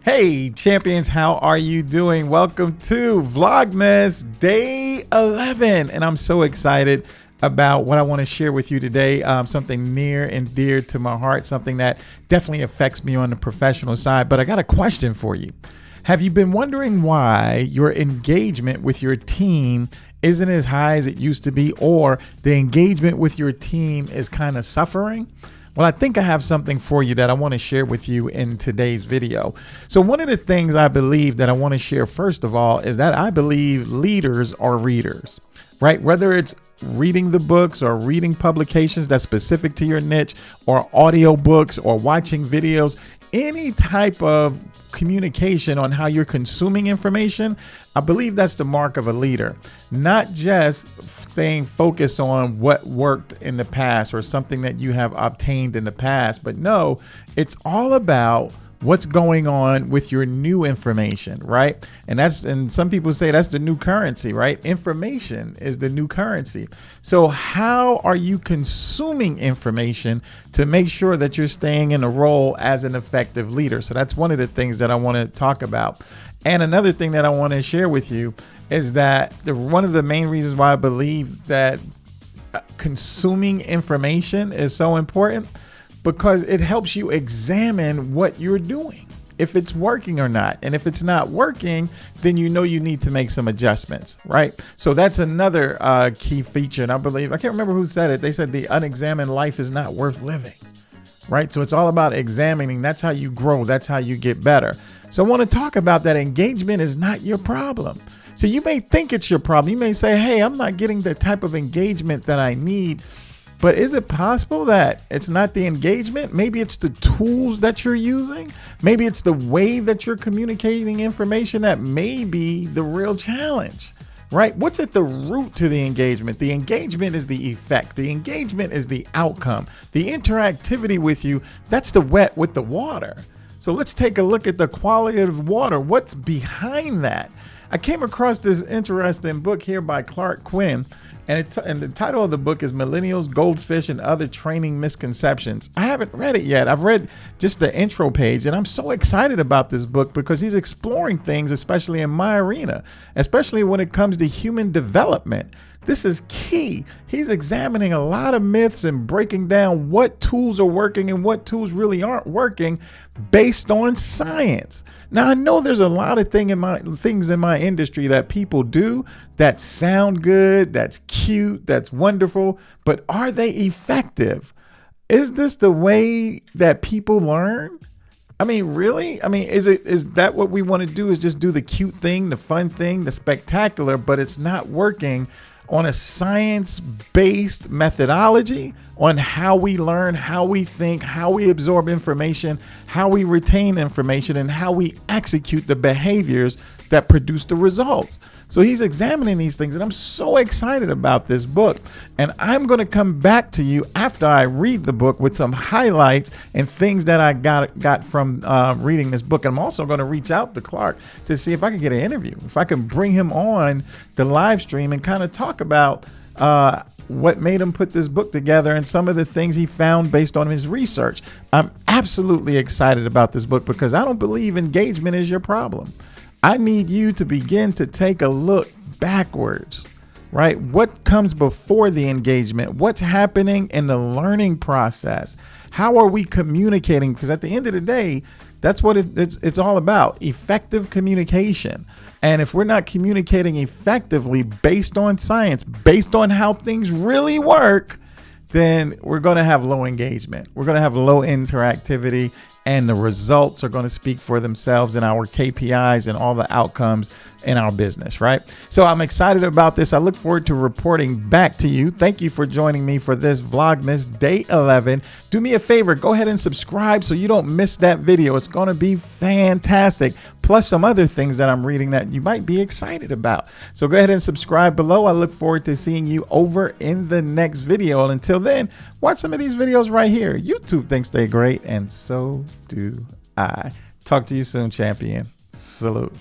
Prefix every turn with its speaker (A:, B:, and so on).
A: Hey champions, how are you doing? Welcome to Vlogmas Day 11, and I'm so excited about what I want to share with you today. Something near and dear to my heart, something that definitely affects me on the professional side. But I got a question for you. Have you been wondering why your engagement with your team isn't as high as it used to be, or the engagement with your team is kind of suffering? Well, I think I have something for you that I want to share with you in today's video. So one of the things I believe that I want to share first of all is that I believe leaders are readers, right? Whether it's reading the books or reading publications that's specific to your niche, or audio books, or watching videos, any type of communication on how you're consuming information, I believe that's the mark of a leader. Not just staying focused on what worked in the past or something that you have obtained in the past, but no, it's all about what's going on with your new information, right? And some people say that's the new currency, right? Information is the new currency. So how are you consuming information to make sure that you're staying in a role as an effective leader? So that's one of the things that I want to talk about. And another thing that I want to share with you is that one of the main reasons why I believe that consuming information is so important, because it helps you examine what you're doing, if it's working or not. And if it's not working, then you know you need to make some adjustments, right? So that's another key feature. And I believe, I can't remember who said it. They said the unexamined life is not worth living, right? So it's all about examining. That's how you grow. That's how you get better. So I want to talk about that engagement is not your problem. So you may think it's your problem. You may say, hey, I'm not getting the type of engagement that I need. But is it possible that it's not the engagement? Maybe it's the tools that you're using. Maybe it's the way that you're communicating information that may be the real challenge, right? What's at the root to the engagement? The engagement is the effect. The engagement is the outcome. The interactivity with you, that's the wet with the water. So let's take a look at the quality of water. What's behind that? I came across this interesting book here by Quinn. And the title of the book is Millennials, Goldfish and Other Training Misconceptions. I haven't read it yet. I've read just the intro page, and I'm so excited about this book because he's exploring things, especially in my arena, especially when it comes to human development. This is key. He's examining a lot of myths and breaking down what tools are working and what tools really aren't working based on science. Now, I know there's a lot of things in my industry that people do that sound good, that's cute, that's wonderful, but are they effective? Is this the way that people learn? I mean, really? I mean, is that what we want to do, is just do the cute thing, the fun thing, the spectacular, but it's not working on a science-based methodology on how we learn, how we think, how we absorb information, how we retain information, and how we execute the behaviors that produce the results. So he's examining these things, and I'm so excited about this book. And I'm going to come back to you after I read the book with some highlights and things that I got from reading this book. And I'm also going to reach out to Clark to see if I can get an interview, if I can bring him on the live stream and kind of talk about what made him put this book together and some of the things he found based on his research. I'm absolutely excited about this book because I don't believe engagement is your problem. I need you to begin to take a look backwards, right? What comes before the engagement? What's happening in the learning process? How are we communicating? Because at the end of the day, that's what it's all about, effective communication. And if we're not communicating effectively based on science, based on how things really work, then we're going to have low engagement. We're going to have low interactivity, and the results are going to speak for themselves in our KPIs and all the outcomes in our business, right? So I'm excited about this. I look forward to reporting back to you. Thank you for joining me for this Vlogmas Day 11. Do me a favor, go ahead and subscribe so you don't miss that video. It's going to be fantastic. Plus some other things that I'm reading that you might be excited about. So go ahead and subscribe below. I look forward to seeing you over in the next video. And until then, watch some of these videos right here. YouTube thinks they're great, and so do I. Talk to you soon, champion. Salute.